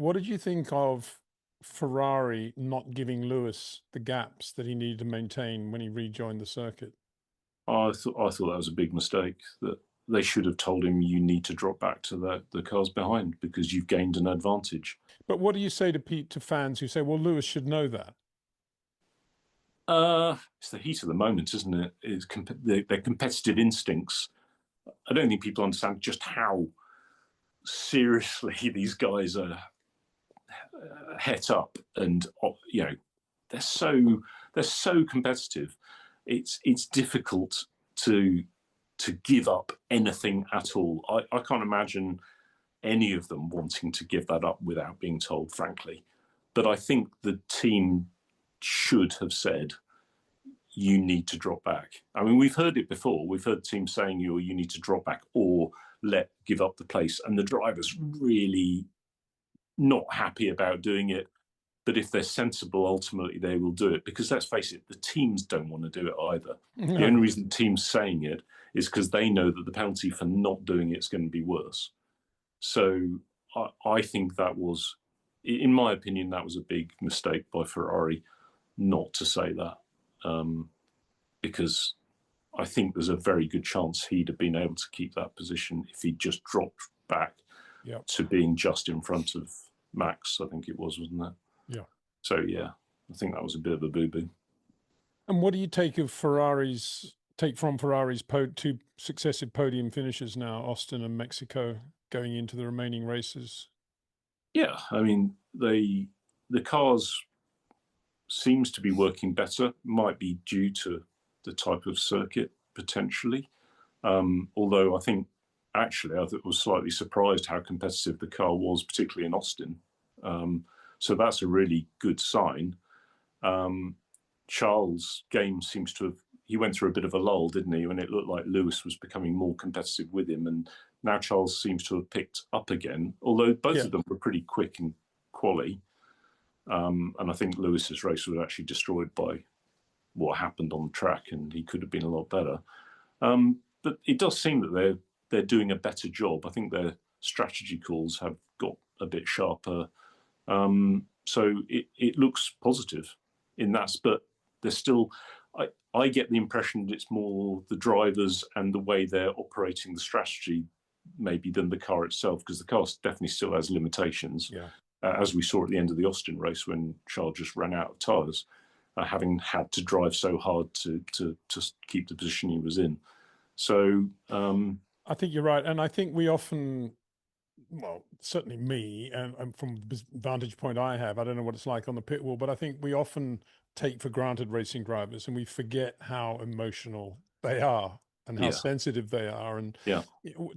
What did you think of Ferrari not giving Lewis the gaps that he needed to maintain when he rejoined the circuit? I thought that was a big mistake. That they should have told him you need to drop back to the cars behind because you've gained an advantage. But what do you say to to fans who say, "Well, Lewis should know that"? It's the heat of the moment, isn't it? Their competitive instincts. I don't think people understand just how seriously these guys are het up, and they're so competitive. It's difficult to give up anything at all. I can't imagine any of them wanting to give that up without being told, frankly. But I think the team should have said, you need to drop back. I mean, we've heard it before. We've heard teams saying you need to drop back or give up the place. And the driver's really not happy about doing it. But if they're sensible, ultimately they will do it. Because let's face it, the teams don't want to do it either. No. The only reason the team's saying it is because they know that the penalty for not doing it is going to be worse. So I think that was, in my opinion, that was a big mistake by Ferrari not to say that. Because I think there's a very good chance he'd have been able to keep that position if he just dropped back to being just in front of Max, I think it was, wasn't it? Yeah. So, yeah, I think that was a bit of a boo-boo. And what do you take from Ferrari's two successive podium finishes now, Austin and Mexico, going into the remaining races? Yeah, I mean, the cars seems to be working better. Might be due to the type of circuit, potentially. Although I think, actually, I was slightly surprised how competitive the car was, particularly in Austin. So that's a really good sign. Charles' game seems to have, he went through a bit of a lull, didn't he? When it looked like Lewis was becoming more competitive with him. And now Charles seems to have picked up again, although both of them were pretty quick in quali. And I think Lewis's race was actually destroyed by what happened on the track, and he could have been a lot better. But it does seem that they're doing a better job. I think their strategy calls have got a bit sharper. So it looks positive in that, but they're still, I get the impression that it's more the drivers and the way they're operating the strategy maybe than the car itself, because the car definitely still has limitations. Yeah. As we saw at the end of the Austin race when Charles just ran out of tyres, having had to drive so hard to keep the position he was in. So I think you're right. And I think we often, well, certainly me, and from the vantage point I have, I don't know what it's like on the pit wall, but I think we often take for granted racing drivers and we forget how emotional they are and how sensitive they are. And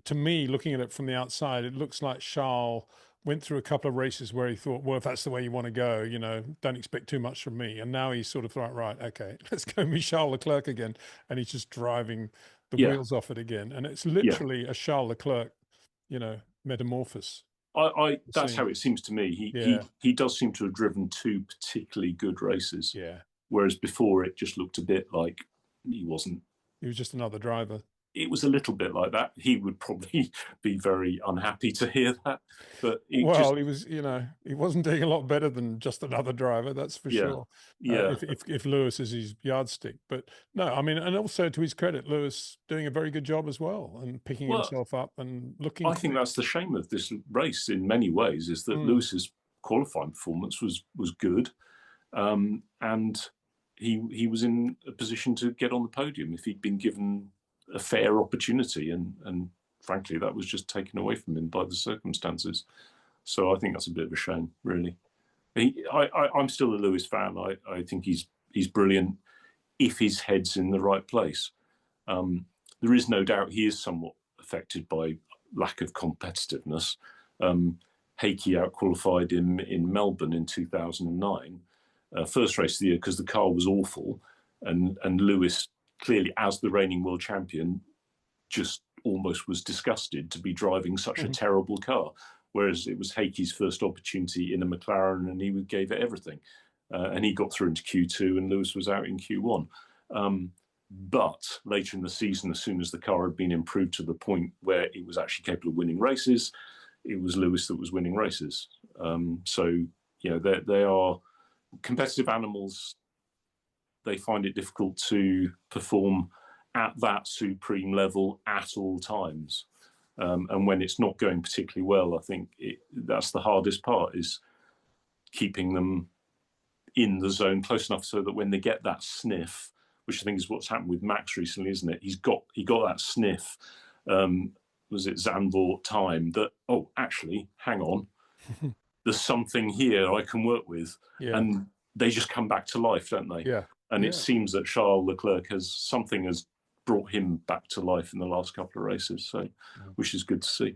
to me, looking at it from the outside, it looks like Charles went through a couple of races where he thought, well, if that's the way you want to go, don't expect too much from me. And now he's sort of thought, right, okay, let's go meet Charles Leclerc again. And he's just driving the wheels off it again. And it's literally a Charles Leclerc, metamorphosis. That's how it seems to me. He does seem to have driven two particularly good races. Yeah. Whereas before it just looked a bit like he wasn't. He was just another driver. It was a little bit like that. He would probably be very unhappy to hear that. But he was, he wasn't doing a lot better than just another driver. That's for sure. Yeah. If Lewis is his yardstick, but no, I mean, and also to his credit, Lewis doing a very good job as well and picking himself up and looking. I think that's the shame of this race in many ways, is that Lewis's qualifying performance was good, and he was in a position to get on the podium if he'd been given a fair opportunity, and frankly that was just taken away from him by the circumstances. So I think that's a bit of a shame, really. I'm still a Lewis fan. I think he's brilliant if his head's in the right place. There is no doubt he is somewhat affected by lack of competitiveness. Heikki outqualified him in Melbourne in 2009, first race of the year, because the car was awful, and Lewis, clearly as the reigning world champion, just almost was disgusted to be driving such a terrible car, whereas it was Heikki's first opportunity in a McLaren and he gave it everything. And he got through into Q2 and Lewis was out in Q1. But later in the season, as soon as the car had been improved to the point where it was actually capable of winning races, it was Lewis that was winning races. So, you know, they are competitive animals. They find it difficult to perform at that supreme level at all times. And when it's not going particularly well, I think that's the hardest part, is keeping them in the zone close enough so that when they get that sniff, which I think is what's happened with Max recently, isn't it? He got that sniff. Was it Zandvoort time that, oh, actually, hang on, there's something here I can work with. Yeah. And they just come back to life, don't they? Yeah. And it seems that Charles Leclerc has brought him back to life in the last couple of races. So, which is good to see.